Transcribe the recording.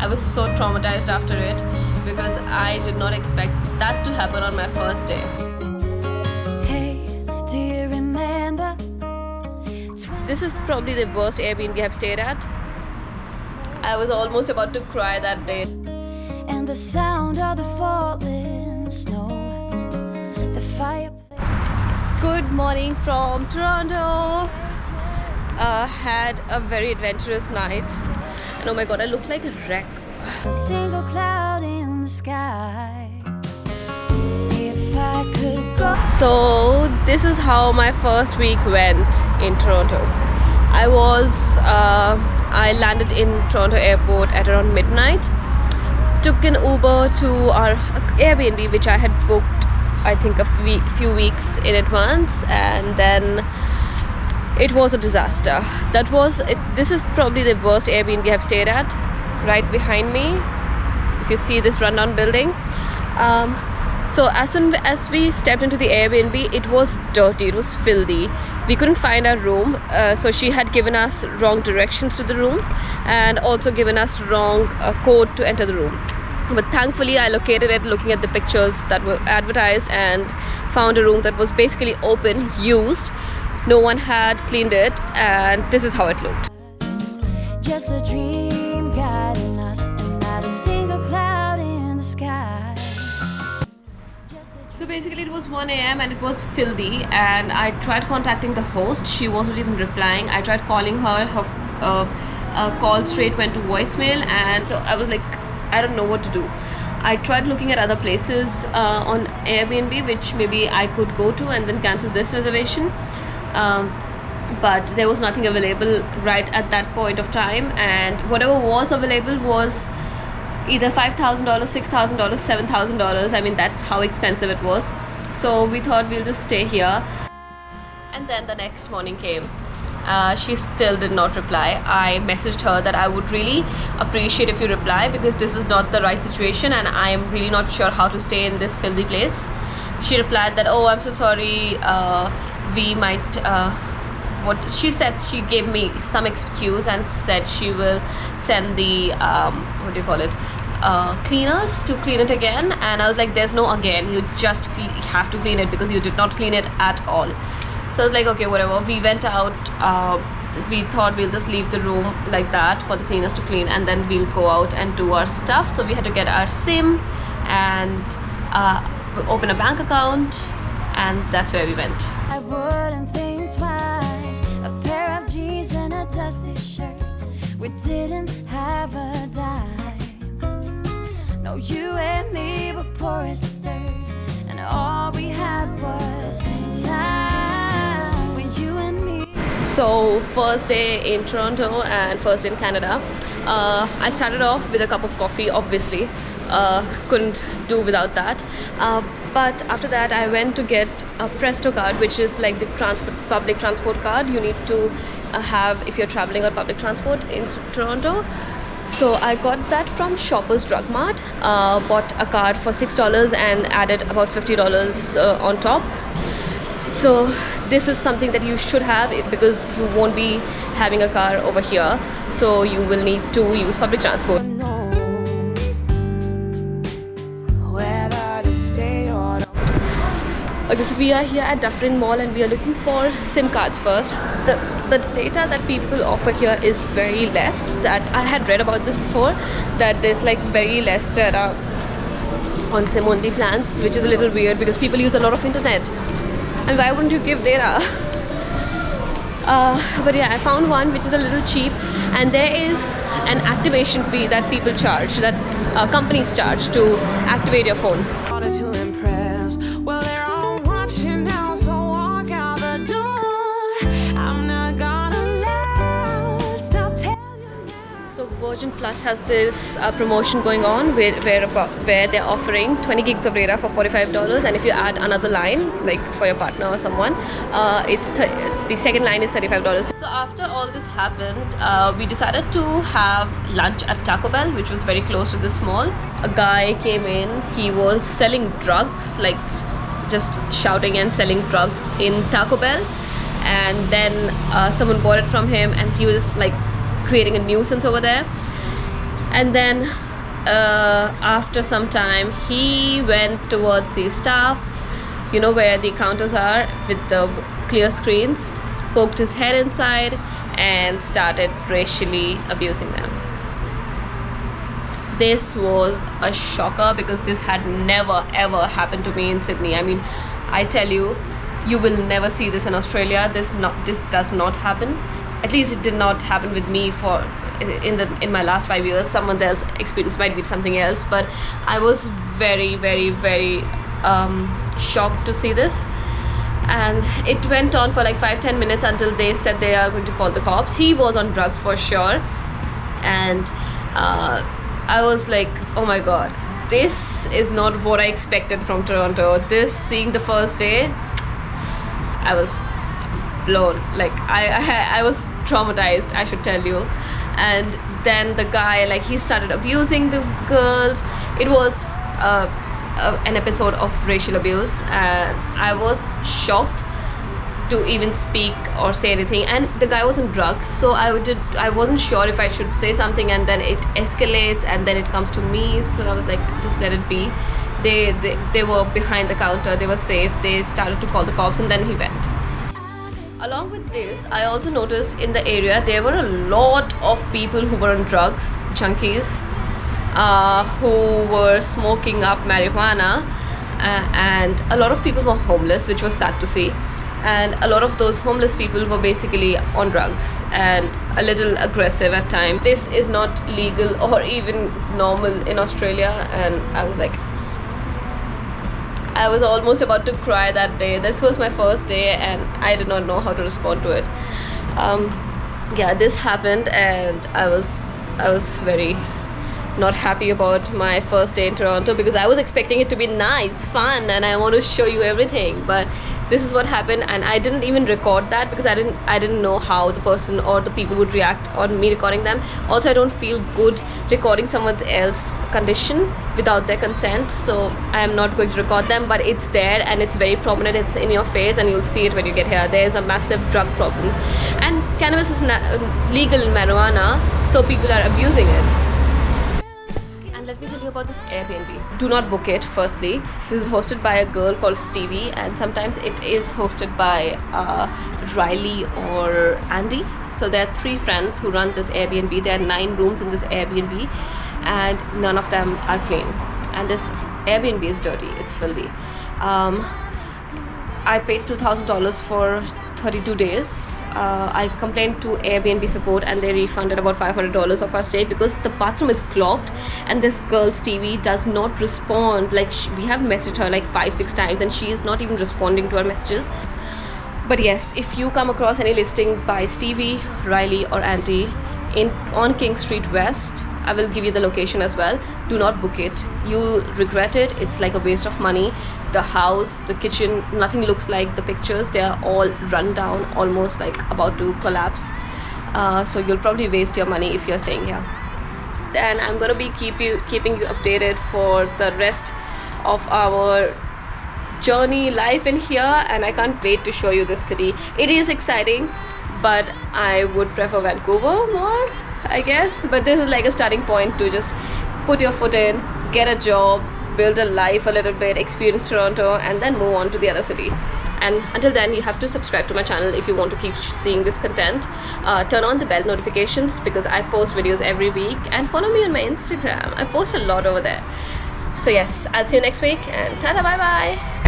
I was so traumatized after it because I did not expect that to happen on my first day. Hey, do you remember? This is probably the worst Airbnb I've stayed at. I was almost about to cry that day. And the sound of the falling snow, the fireplace. Good morning from Toronto. Had a very adventurous night. And oh my god, I look like a wreck. A single cloud in the sky. If I could go. So this is how my first week went in Toronto. I landed in Toronto airport at around midnight. Took an Uber to our Airbnb, which I had booked I think a few weeks in advance, and then it was a disaster. This is probably the worst Airbnb I've stayed at. Right behind me, if you see this rundown building. So as soon as we stepped into the Airbnb, it was dirty, it was filthy. We couldn't find our room, so she had given us wrong directions to the room and also given us wrong code to enter the room. But thankfully I located it looking at the pictures that were advertised and found a room that was basically open, used. No one had cleaned it, and this is how it looked. Just a dream guiding us, and not a single cloud in the sky. So basically it was 1 a.m. and it was filthy, and I tried contacting the host. She wasn't even replying. I tried calling her. Her call straight went to voicemail, and so I was like, I don't know what to do. I tried looking at other places on Airbnb which maybe I could go to and then cancel this reservation, but there was nothing available right at that point of time, and whatever was available was either $5,000, $6,000, $7,000. I mean, that's how expensive it was. So we thought we'll just stay here. And then the next morning came. She still did not reply. I messaged her that I would really appreciate if you reply, because this is not the right situation and I am really not sure how to stay in this filthy place. She replied that, oh, I'm so sorry, we might what she said, she gave me some excuse and said she will send the cleaners to clean it again. And I was like, there's no again, you just have to clean it because you did not clean it at all. So I was like, okay, whatever. We went out. We thought we'll just leave the room like that for the cleaners to clean, and then we'll go out and do our stuff. So we had to get our SIM and open a bank account, and that's where we went. I wouldn't think twice. A pair of jeans and a dusty shirt. We didn't have a dime. No, you and me were poor as dirt, and all we had was time. When you and me. So first day in Toronto and first day in Canada. I started off with a cup of coffee, obviously. Couldn't do without that. But after that I went to get a Presto card, which is like the public transport card you need to have if you're traveling on public transport in Toronto. So I got that from Shoppers Drug Mart. Bought a card for $6 and added about $50 on top. So this is something that you should have because you won't be having a car over here, so you will need to use public transport. Okay, so we are here at Dufferin Mall and we are looking for SIM cards first. The data that people offer here is very less. That I had read about this before, that there's like very less data on SIM only plans, which is a little weird because people use a lot of internet. And why wouldn't you give data? But yeah, I found one which is a little cheap, and there is an activation fee that people charge, that companies charge to activate your phone. To impress. Well, they're all watching now, so walk out the door. I'm not gonna last. I'll tell you now. So Virgin Plus has this promotion going on where they're offering 20 gigs of data for $45, and if you add another line, like for your partner or someone, the second line is $35. So after all this happened, we decided to have lunch at Taco Bell, which was very close to this mall. A guy came in, he was selling drugs, like just shouting and selling drugs in Taco Bell, and then someone bought it from him and he was like creating a nuisance over there. And then after some time he went towards the staff, you know, where the counters are with the clear screens, poked his head inside and started racially abusing them. This was a shocker because this had never ever happened to me in Sydney. I mean, I tell you, you will never see this in Australia. This does not happen. At least it did not happen with me for in my last 5 years. Someone else's experience might be something else, but I was very shocked to see this. And it went on for like 5-10 minutes until they said they are going to call the cops. He was on drugs for sure, and I was like, oh my god, this is not what I expected from Toronto. Seeing the first day, I was blown. Like I was traumatized, I should tell you. And then the guy, like, he started abusing the girls. It was an episode of racial abuse, and I was shocked to even speak or say anything. And the guy was on drugs, so I wasn't sure if I should say something, and then it escalates and then it comes to me. So I was like, just let it be. They were behind the counter, they were safe. They started to call the cops, and then he went. Along with this, I also noticed in the area there were a lot of people who were on drugs, junkies, who were smoking up marijuana, and a lot of people were homeless, which was sad to see. And a lot of those homeless people were basically on drugs and a little aggressive at times. This is not legal or even normal in Australia, and I was like, I was almost about to cry that day. This was my first day and I did not know how to respond to it. Yeah, this happened, and I was very not happy about my first day in Toronto because I was expecting it to be nice, fun, and I want to show you everything. But this is what happened, and I didn't even record that because I didn't know how the person or the people would react on me recording them. Also, I don't feel good recording someone else's condition without their consent, so I am not going to record them. But it's there and it's very prominent. It's in your face and you'll see it when you get here. There is a massive drug problem, and cannabis is legal in marijuana, so people are abusing it. And let me tell you about this Airbnb. Do not book it, firstly. This is hosted by a girl called Stevie, and sometimes it is hosted by Riley or Andy. So there are 3 friends who run this Airbnb. There are 9 rooms in this Airbnb, and none of them are clean. And this Airbnb is dirty. It's filthy. I paid $2,000 for 32 days. I complained to Airbnb support and they refunded about $500 of our stay because the bathroom is clogged, and this girl Stevie does not respond. Like, we have messaged her like 5-6 times and she is not even responding to our messages. But yes, if you come across any listing by Stevie, Riley or Andy on King Street West, I will give you the location as well. Do not book it. You'll regret it. It's like a waste of money. The house, the kitchen, nothing looks like the pictures. They are all run down, almost like about to collapse. So you'll probably waste your money if you're staying here. And I'm gonna be keeping you updated for the rest of our journey life in here, and I can't wait to show you this city. It is exciting, but I would prefer Vancouver more, I guess. But this is like a starting point to just put your foot in, get a job, build a life a little bit, experience Toronto, and then move on to the other city. And until then, you have to subscribe to my channel if you want to keep seeing this content. Turn on the bell notifications because I post videos every week, and follow me on my Instagram. I post a lot over there. So yes, I'll see you next week, and ta-ta, bye bye.